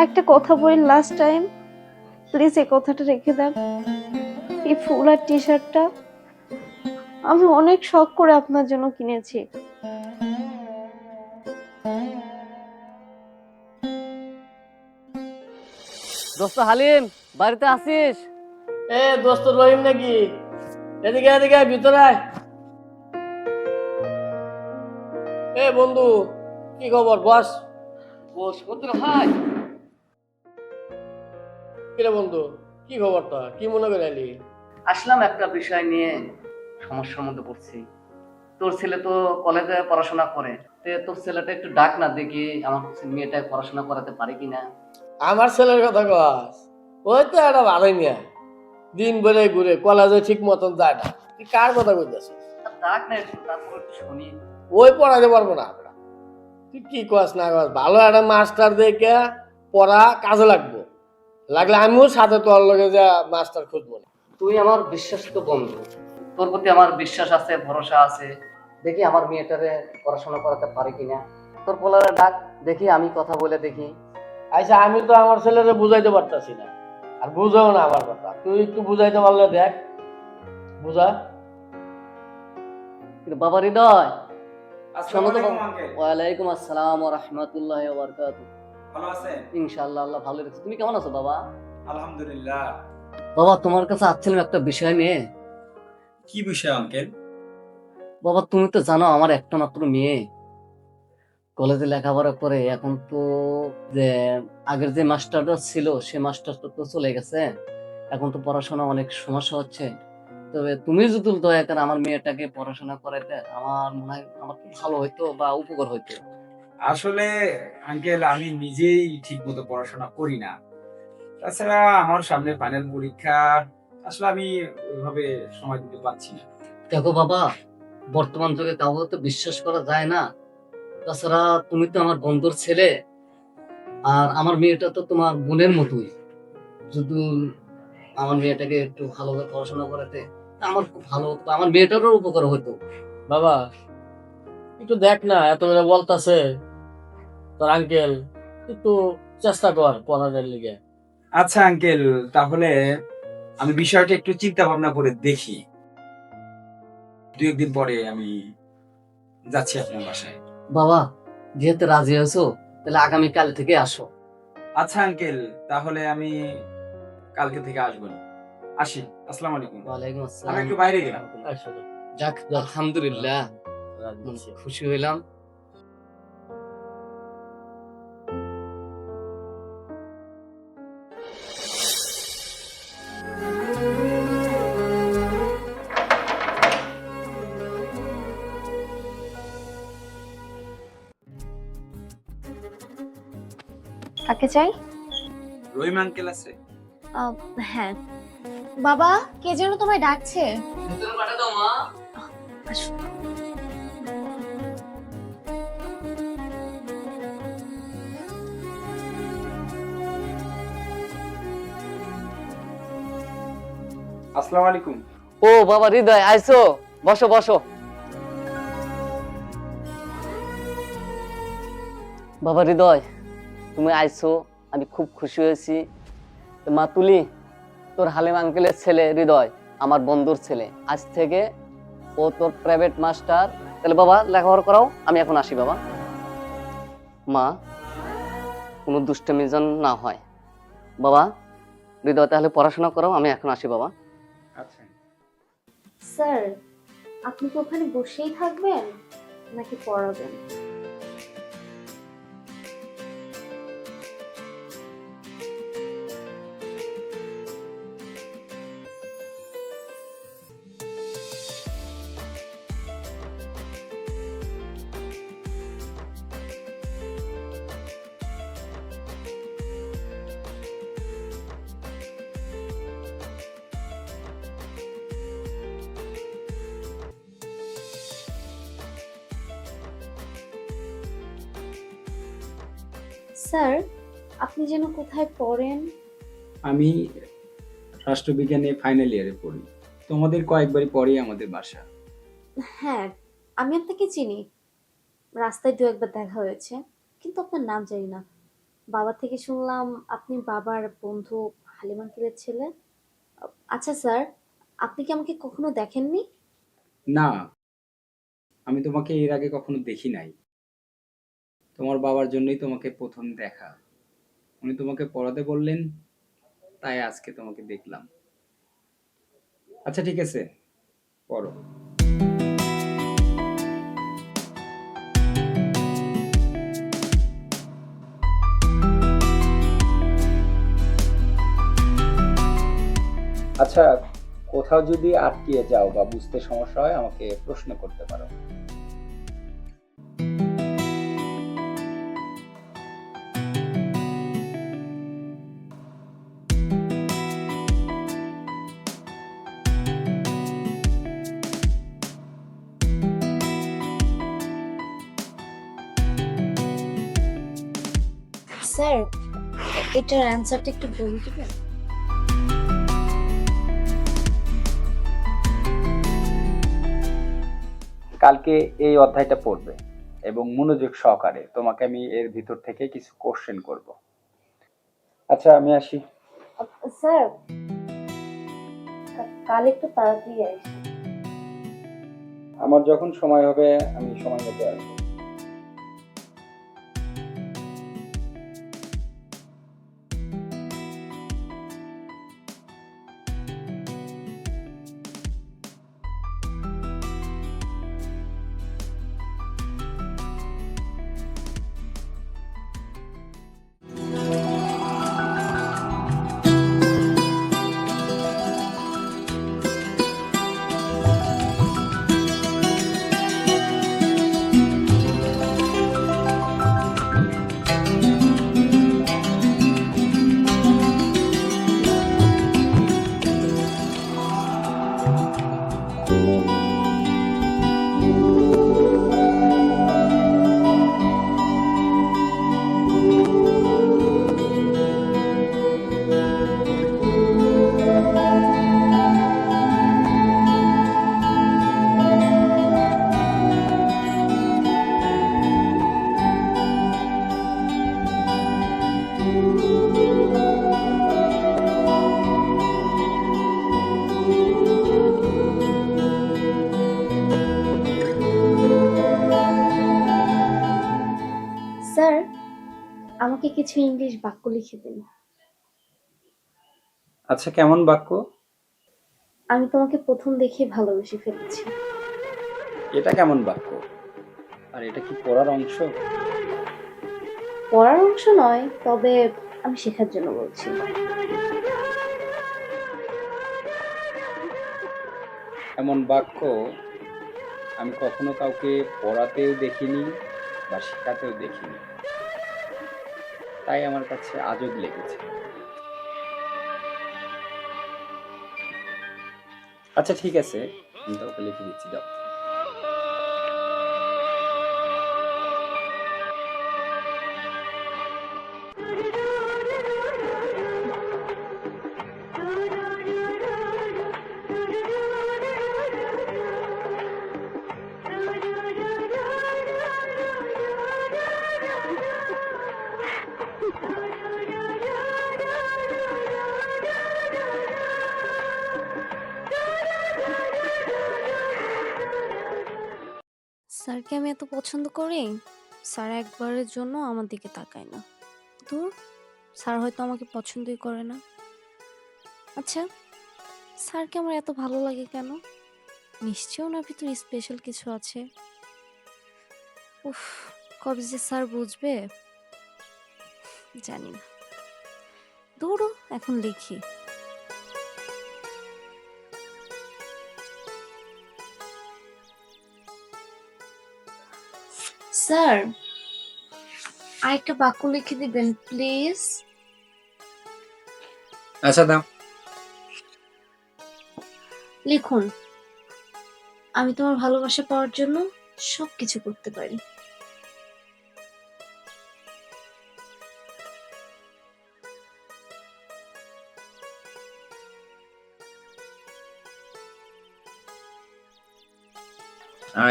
একটা কথা বলি লাস্ট টাইম, প্লিজ এই কথাটা রেখে দেন। এই ফুল আর টি শার্টটা আমি অনেক শখ করে আপনার জন্য কিনেছি। দোস্ত হালিম, বাড়িতে আসিস? এ দোস্ত রহিম নাকি? এদিকে এদিকে ভিতরে আয়। এ বন্ধু, কি খবর বস? বস কত ভাই? কিরে বন্ধু, কি খবর তোর? কি মনে করে এলি? আসলাম একটা বিষয় নিয়ে, সমস্যার মধ্যে পড়ছি। তোর ছেলে তো কলেজে পড়াশোনা করে, তোর ছেলেটা একটু ডাক না, দেখি আমার মেয়েটা পড়াশোনা করাতে পারে কিনা। আমার ছেলের কথা কস? ওই তো একটা ভালোই মিয়া, দিন বেড়ে ঘুরে কলেজে ঠিক মতন যায় না। তুই কার কথা কইতেছিস? ডাক না একটু, তারপর একটু শুনি। ওই পড়াতে পারবো না আমরা। তুই কি কস না কস, ভালো একটা মাস্টার দেখে পড়া কাজে লাগবো। লাগলে আমিও সাথে তোর লগে যা মাস্টার খুঁজবো না। তুই আমার বিশ্বাসিত বন্ধু, তোর প্রতি আমার বিশ্বাস আছে, ভরসা আছে। দেখি আমার মেয়েটারে পড়াশোনা করাতে পারে কিনা। তোর পোলারে ডাক, দেখি আমি কথা বলে দেখি। আচ্ছা, আমি তো আমার ছেলেরে বুঝাইতে পারতাছি না, আর বুঝাও না আমার কথা। তুই একটু বুঝাইতে পারলে দেখ, বুঝা। কিন্তু বাবা হৃদয়, শোনো তো। আসসালামু আলাইকুম আঙ্কেল। ওয়ালাইকুম আসসালাম ওয়া রাহমাতুল্লাহি ওয়া বারাকাতুহু। ভালো আছেন? ইনশাআল্লাহ, আল্লাহ ভালো রেখেছে। তুমি কেমন আছো বাবা? আলহামদুলিল্লাহ। বাবা তোমার কাছে আসছিলাম একটা বিষয় নিয়ে। কি বিষয় আঙ্কেল? বাবা তুমি তো জানো আমার একটা মাত্র মেয়ে, কলেজে লেখাপড়া করে। এখন তো যে আগের যে মাস্টারটা ছিল সে মাস্টারটা তো চলে গেছে। এখন তো পড়াশোনা অনেক সমস্যা হচ্ছে। তবে তুমি যদি দয়া করে আমার মেয়েটাকে পড়াশোনা করাতে, আমার মনে হয় আমার খুব ভালো হইতো বা উপকার হইতো। আসলে আঙ্কেল আমি নিজেই ঠিক মতো পড়াশোনা করি না। তাছাড়া আমার সামনে ফাইনাল পরীক্ষা, আসলে আমি ওইভাবে সময় দিতে পারছি না। দেখো বাবা, বর্তমান যুগে কাউকে তো বিশ্বাস করা যায় না। তাছাড়া তুমি তো আমার বন্ধুর ছেলে, আর আমার মেয়েটা তো তোমার বোনের মতোই। যদি আমার মেয়েটাকে একটু ভালোভাবে পড়াশোনা করাতে, আমার খুব ভালো হতো, আমার মেয়েটারও উপকার হতো। বাবা একটু দেখ না, এত করে বলতাছে তোর আঙ্কেল, একটু চেষ্টা কর পড়ানোর লিগে। আচ্ছা আঙ্কেল, তাহলে আমি বিষয়টা একটু চিন্তা ভাবনা করে দেখি। দু একদিন পরে আমি যাচ্ছি আপনার বাসায়। বাবা যেহেতু রাজি আছো, তাহলে আগামীকাল থেকে আসো। আচ্ছা আঙ্কেল, তাহলে আমি কালকে থেকে আসবো। আসি। আসসালামু আলাইকুম। ওয়ালাইকুম আমি আসসালাম। একটু বাইরে গেলাম। আচ্ছা, যাক, আলহামদুলিল্লাহ, খুশি হইলাম। কাকে চাই? রহিম আঙ্কেল আছে? হ্যাঁ বাবা, কে যেন তোমায় ডাকছে। ভিতরে পাঠিয়ে দাও মা। আসো। আসসালামু আলাইকুম। ও বাবা হৃদয়, আইছো? বসো বসো। বাবা হৃদয়, তুমি আইছো, আমি খুব খুশি হয়েছি। তো মা তুলি, তোর হালিম আঙ্কেলের ছেলে হৃদয় আমার বন্ধুর ছেলে, আজ থেকে ও তোর প্রাইভেট মাস্টার। তাহলে বাবা লেখাপড়া করাও, আমি এখন আসি বাবা। মা, কোনো দুষ্টামি যেন না হয়। বাবা হৃদয় তাহলে পড়াশোনা করাও, আমি এখন আসি বাবা। আচ্ছা। স্যার, আপনি কি ওখানে বসেই থাকবেন নাকি পড়াবেন? স্যার, আপনি যেন কোথায় পড়েন? আমি রাষ্ট্রবিজ্ঞানে ফাইনাল ইয়ারে পড়ি। তোমাদের কয়েকবারই পরে আমাদের বাসা। হ্যাঁ, আমি আপনাকে চিনি, রাস্তায় দু একবার দেখা হয়েছে, কিন্তু আপনার নাম জানি না। বাবা থেকে শুনলাম আপনি বাবার বন্ধু হালিম আঙ্কেলের ছেলে। আচ্ছা স্যার, আপনি কি আমাকে কখনো দেখেননি? না, আমি তোমাকে এর আগে কখনো দেখি নাই। তোমার বাবার জন্যই তোমাকে প্রথম দেখা। উনি তোমাকে পড়াতে বললেন, তাই আজকে তোমাকে দেখলাম। আচ্ছা ঠিক আছে, পড়ো। আচ্ছা, কোথাও যদি আটকিয়ে যাও বা বুঝতে সমস্যা হয় আমাকে প্রশ্ন করতে পারো। স্যার, এটার অ্যান্সারটা একটু বলে দিবেন? কালকে এই অধ্যায়টা পড়বে এবং মনোযোগ সহকারে তোমাকে আমি এর ভিতর থেকে কিছু কোশ্চেন করব। আচ্ছা, আমি আসি। স্যার, কাল একটু তাড়াতাড়ি আসি। আমার যখন সময় হবে আমি সময় মতো আসবো। স্যার, আমাকে কিছু ইংলিশ বাক্য লিখে দিন। আচ্ছা, কেমন বাক্য? আমি তোমাকে প্রথম দেখেই ভালোবেসে ফেলেছি। এটা কেমন বাক্য? আর এটা কি পড়ার অংশ? পড়ার অংশ নয়, তবে আমি শেখার জন্য বলছি। এমন বাক্য আমি কখনো কাউকে পড়াতেও দেখিনি বা শেখাতেও দেখিনি, তাই আমার কাছে আজব লেগেছে। আচ্ছা ঠিক আছে, আমি কাউকে লিখে দিচ্ছি, দাও। স্যারকে আমি এত পছন্দ করি, স্যার একবারের জন্য আমার দিকে তাকায় না। ধুর, স্যার হয়তো আমাকে পছন্দই করে না। আচ্ছা, স্যারকে আমার এত ভালো লাগে কেন? নিশ্চয়ই ওনার ভিতরে স্পেশাল কিছু আছে। উফ, কবে যে স্যার বুঝবে জানি না। ধুরো, এখন লিখি। স্যার, আরেকটা বাক্য লিখে দিবেন প্লিজ। আচ্ছা দাও। লিখুন, আমি তোমার ভালোবাসা পাওয়ার জন্য সবকিছু করতে পারি।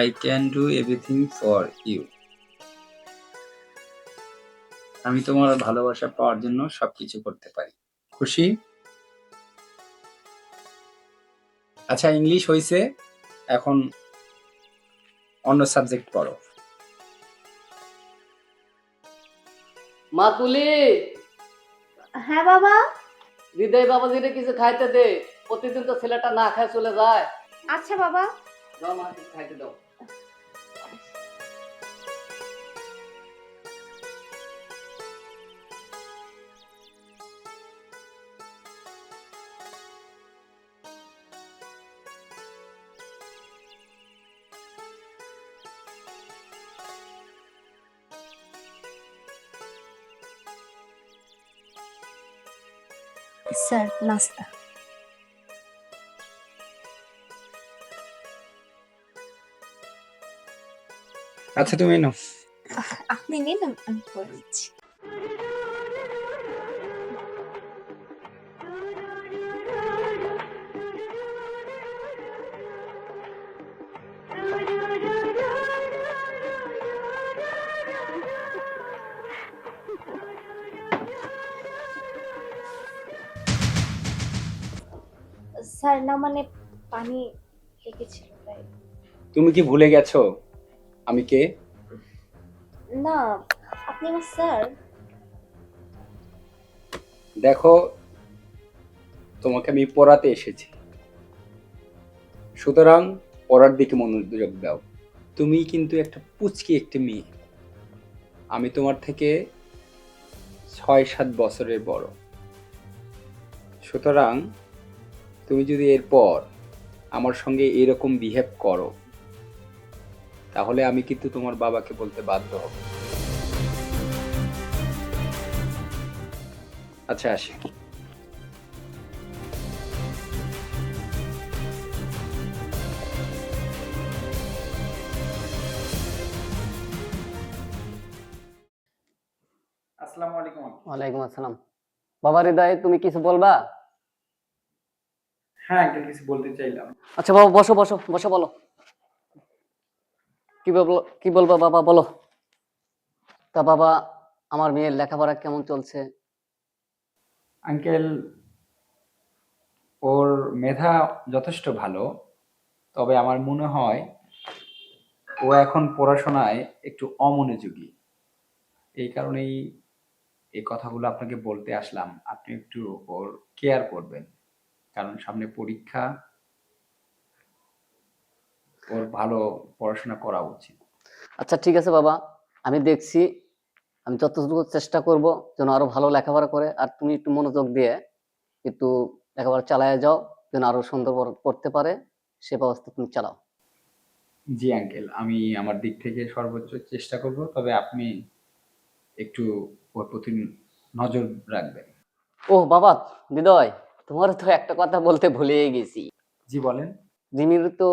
I can do everything for you. আমি তোমার ভালোবাসা পাওয়ার জন্য সবকিছু করতে পারি। খুশি? আচ্ছা, ইংলিশ হয়েছে, এখন অন্য সাবজেক্ট পড়ো। মা তুলি, হ্যাঁ বাবা। হৃদয় বাবাজিরে কিছু খাইতে দে, প্রতিদিন তো ছেলেটা না খায় চলে যায়। আচ্ছা বাবা। দাও মা, কিছু খাইতে দাও। স্যার নাস্তা। আচ্ছা, তুমি নাও। আপনি নিন, আমি করে দিচ্ছি। স্যার না মানে পানি লেগেছিল তাই। তুমি কি ভুলে গেছো আমি কে? না, আপনি আমার স্যার। দেখো, তোমাকে আমি পড়াতে এসেছি, সুতরাং পড়ার দিকে মনোযোগ দাও। তুমি কিন্তু একটা পুচকি একটি মেয়ে, আমি তোমার থেকে 6-7 বছরের বড়। সুতরাং তুমি যদি এরপর আমার সঙ্গে এরকম বিহেভ করো, তাহলে আমি কিন্তু তোমার বাবাকে বলতে বাধ্য হব। আচ্ছা, আসি। আসসালামু আলাইকুম। ওয়ালাইকুম আসসালাম। বাবা হৃদয়, তুমি কিছু বলবা? হ্যাঁ, একটা কিছু বলতে চাইলাম। আচ্ছা বাবা, বসো বসো বসো, বলো কি বলবা বাবা, বলো। তা বাবা, আমার মেয়ের লেখাপড়া কেমন চলছে? আঙ্কেল, ওর মেধা যথেষ্ট ভালো, তবে আমার মনে হয় ও এখন পড়াশোনায় একটু অমনোযোগী। এই কারণেই এই কথাগুলো আপনাকে বলতে আসলাম। আপনি একটু ওর কেয়ার করবেন, কারণ সামনে পরীক্ষা, ওর ভালো পড়াশোনা করা উচিত। আচ্ছা ঠিক আছে বাবা, আমি দেখছি, আমি যতটুকু চেষ্টা করব যেন আরো ভালো লেখাপড়া করে, আর তুমি একটু মনোযোগ দিয়ে একটু লেখাপড়া চালায় যাও, যেন আরো সুন্দর করতে পারে, সে ব্যবস্থা তুমি চালাও। জি আঙ্কেল, আমি আমার দিক থেকে সর্বোচ্চ চেষ্টা করব, তবে আপনি একটু ওর প্রতি নজর রাখবেন। ও বাবা হৃদয়, তোমার তো একটা কথা বলতে ভুলেই গেছি। জি বলেন। জিমির তো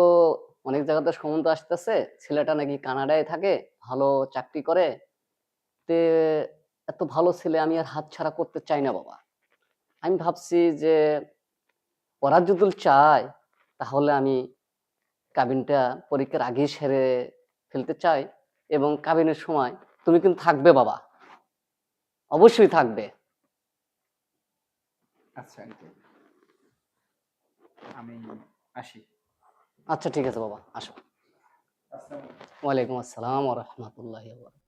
অনেক জায়গাতে সম্বন্ধ আসতেছে, ছেলেটা নাকি কানাডায় থাকে, ভালো চাকরি করে। তে এত ভালো ছেলে আমি আর হাতছাড়া করতে চাই না বাবা। আমি ভাবছি যে ওরা যদি চায়, তাহলে আমি কাবিনটা পরীক্ষার আগেই সেরে ফেলতে চাই, এবং কাবিনের সময় তুমি কিন্তু থাকবে বাবা, অবশ্যই থাকবে। আচ্ছা আঙ্কেল, আমি আসি। আচ্ছা ঠিক আছে বাবা, আসো। আসসালামু আলাইকুম। ওয়ালাইকুম আসসালাম ওয়া রাহমাতুল্লাহি ওয়া বারাকাতুহু।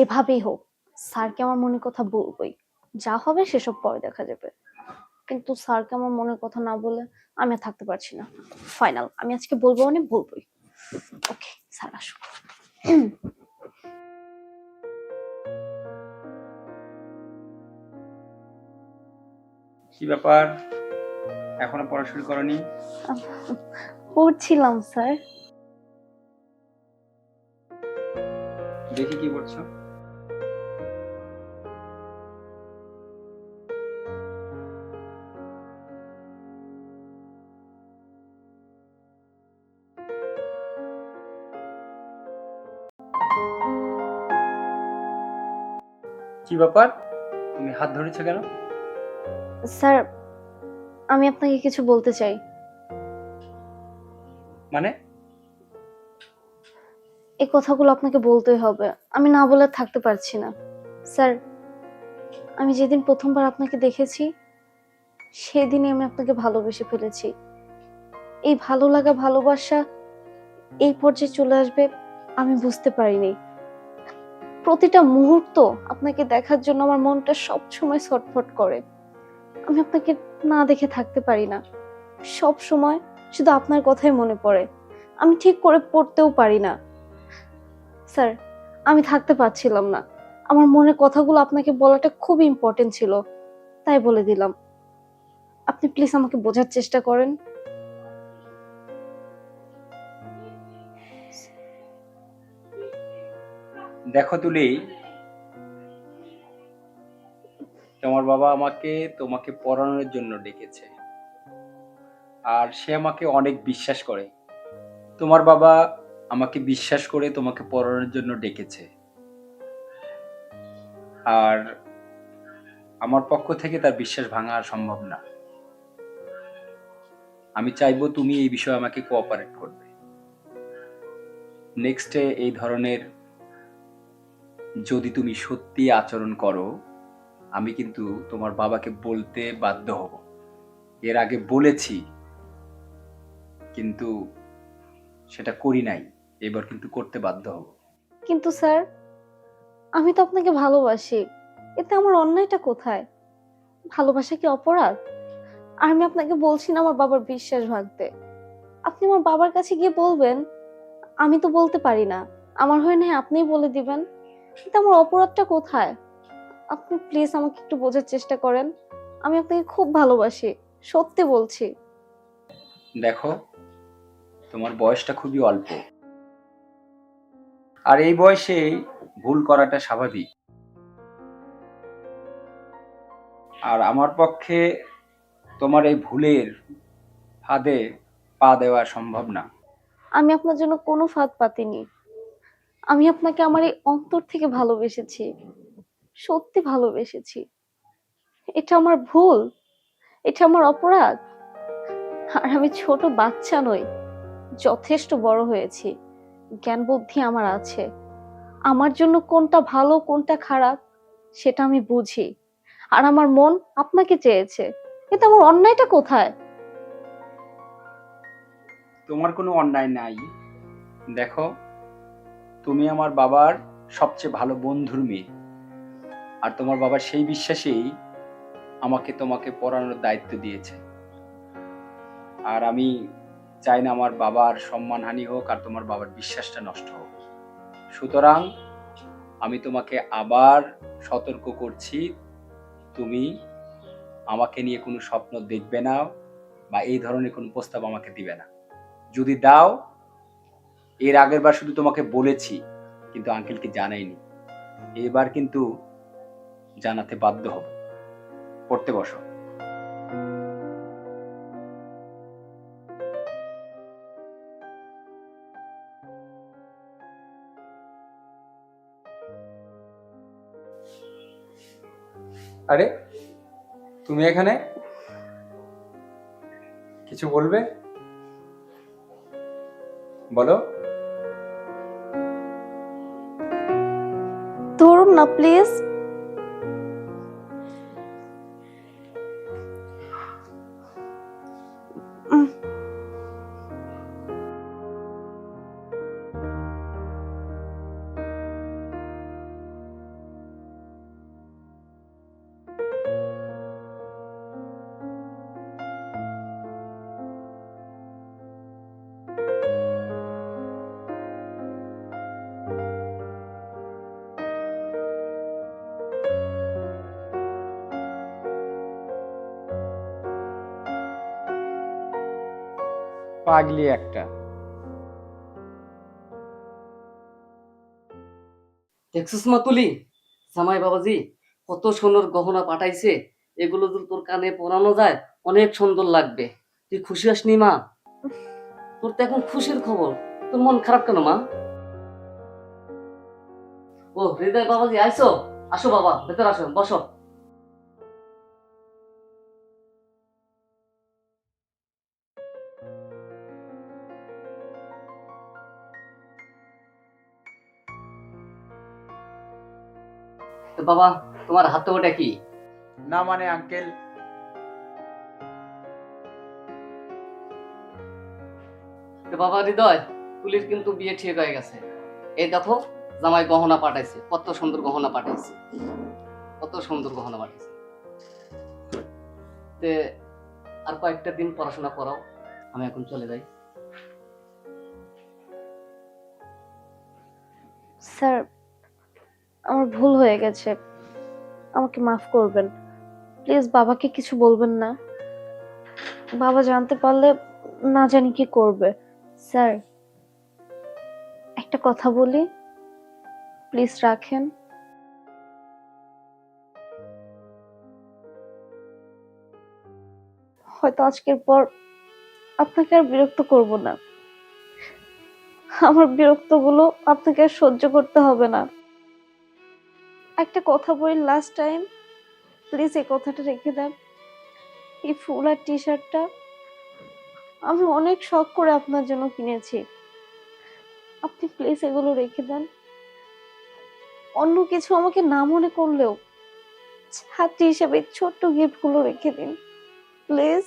যেভাবেই হোক স্যারকে আমার মনের কথা বলবোই। যা হবে সেসব পরে দেখা যাবে। কিন্তু স্যারকে আমার মনের কথা না বলে আমি আর থাকতে পারছি না। ফাইনাল, আমি আজকে বলবো মানে বলবোই। ওকে, স্যার আসুক। কি ব্যাপার, এখনো পড়া শুরু করনি? পড়ছিলাম স্যার। দেখি কি পড়ছো। কি ব্যাপার, তুমি হাত ধরেছো কেন? স্যার, আমি আপনাকে কিছু বলতে চাই। মানে? এই কথাগুলো আপনাকে বলতেই হবে, আমি না বলে থাকতে পারছি না। স্যার, আমি যেদিন প্রথমবার আপনাকে দেখেছি সেদিনই আমি আপনাকে ভালোবেসে ফেলেছি। এই ভালো লাগা ভালোবাসা এই পর্যায়ে চলে আসবে আমি বুঝতে পারিনি। প্রতিটা মুহূর্ত আপনাকে দেখার জন্য আমার মনটা সব সময় ছটফট করে। আমি আপনাকে না দেখে থাকতে পারি না। সব সময় শুধু আপনার কথাই মনে পড়ে। আমি ঠিক করে পড়তেও পারি না। স্যার, আমি থাকতে পারছিলাম না। আমার মনের কথাগুলো আপনাকে বলাটা খুব ইম্পর্টেন্ট ছিল, তাই বলে দিলাম। আপনি প্লিজ আমাকে বোঝার চেষ্টা করেন। দেখো তুলি, তোমার বাবা আমাকে তোমাকে পড়ানোর জন্য ডেকেছে, আর সে আমাকে অনেক বিশ্বাস করে। তোমার বাবা আমাকে বিশ্বাস করে তোমাকে পড়ানোর জন্য ডেকেছে, আর আমার পক্ষ থেকে তার বিশ্বাস ভাঙা সম্ভব না। আমি চাইবো তুমি এই বিষয়ে আমাকে কোঅপারেট করবে। নেক্সটে এই ধরনের যদি তুমি সত্যি আচরণ করো, আমি কিন্তু তোমার বাবাকে বলতে বাধ্য হব। এর আগে বলেছি, কিন্তু সেটা করি নাই, এবার কিন্তু করতে বাধ্য হব। কিন্তু স্যার, আমি তো আপনাকে ভালোবাসি, এতে আমার অন্যায়টা কোথায়? ভালোবাসা কি অপরাধ? আর আমি আপনাকে বলছি না আমার বাবার বিশ্বাস ভাঙতে। আপনি আমার বাবার কাছে গিয়ে বলবেন। আমি তো বলতে পারি না, আমার হয়ে নয় আপনিই বলে দিবেন। কিন্তু আমার অপরাধটা কোথায়? আপনি প্লিজ আমাকে একটু বোঝার চেষ্টা করেন। আমি আপনাকে খুব ভালোবাসি, সত্যি বলছি। দেখো, তোমার বয়সটা খুবই অল্প, আর এই বয়সে ভুল করাটা স্বাভাবিক। আর আমার পক্ষে তোমার এই ভুলের ফাঁদে পা দেওয়া সম্ভব না। আমি আপনার জন্য কোনো ফাঁদ পাতিনি। আমি আপনাকে আমার এই অন্তর থেকে ভালোবেসেছি, সত্যি ভালোবেসেছি। এটা আমার ভুল, এটা আমার অপরাধ। আর আমি ছোট বাচ্চা নই, যথেষ্ট বড় হয়েছি, জ্ঞান বুদ্ধি আমার আছে। আমার জন্য কোনটা ভালো কোনটা খারাপ সেটা আমি বুঝি। আর আমার মন আপনাকে চেয়েছে, কিন্তু আমার অন্যায়টা কোথায়? তোমার কোনো অন্যায় নাই। দেখো, তুমি আমার বাবার সবচেয়ে ভালো বন্ধুর মেয়ে, আর তোমার বাবা সেই বিশ্বাসেই আমাকে তোমাকে পড়ানোর দায়িত্ব দিয়েছে। আর আমি চাই না আমার বাবার সম্মানহানি হোক আর তোমার বাবার বিশ্বাসটা নষ্ট হোক। সুতরাং আমি তোমাকে আবার সতর্ক করছি, তুমি আমাকে নিয়ে কোনো স্বপ্ন দেখবে না, বা এই ধরনের কোনো প্রস্তাব আমাকে দিবে না। যদি দাও, এর আগের বার শুধু তোমাকে বলেছি কিন্তু আঙ্কেলকে জানাইনি, এবার কিন্তু জানাতে বাধ্য হব। পড়তে বসো। আরে, তুমি এখানে কিছু বলবে? বলো। ধরুন না প্লিজ। পাগলি একটা। দেখছিস মাতুলি, জামাই বাবাজি কত সুন্দর গহনা পাঠাইছে। এগুলো যদি তোর কানে পরানো যায় অনেক সুন্দর লাগবে। তুই খুশি হসনি মা? তোর তো এখন খুশির খবর, তোর মন খারাপ কেন মা? ও হৃদয় বাবাজি আইসো, আসো বাবা ভেতর আসো, বসো। তো বাবা, তোমার হাতে ওটা কি? না মানে আঙ্কেল, তো বাবা হৃদয়, তুলির কিন্তু বিয়ে ঠিক হয়ে গেছে। এই দেখো, জামাই গহনা পাঠাইছে, কত সুন্দর গহনা পাঠাইছে, কত সুন্দর গহনা পাঠাইছে। তে আর কয়েকটা দিন পড়াশোনা করাও, আমি এখন চলে যাই। স্যার, আমার ভুল হয়ে গেছে, আমাকে মাফ করবেন। প্লিজ বাবাকে কিছু বলবেন না, বাবা জানতে পারলে না জানি কি করবে। স্যার, একটা কথা বলি, প্লিজ রাখেন। হয়তো আজকের পর আপনাকে আর বিরক্ত করব না, আমার বিরক্তগুলো আপনাকে আর সহ্য করতে হবে না। একটা কথা বলি লাস্ট টাইম, প্লিজ এই কথাটা রেখে দেন। এই ফুল আর টি শার্টটা আমি অনেক শখ করে আপনার জন্য কিনেছি, আপনি প্লিজ এগুলো রেখে দেন। অন্য কিছু আমাকে না মনে করলেও ছাত্রী হিসেবে ছোট্ট গিফট গুলো রেখে দিন প্লিজ।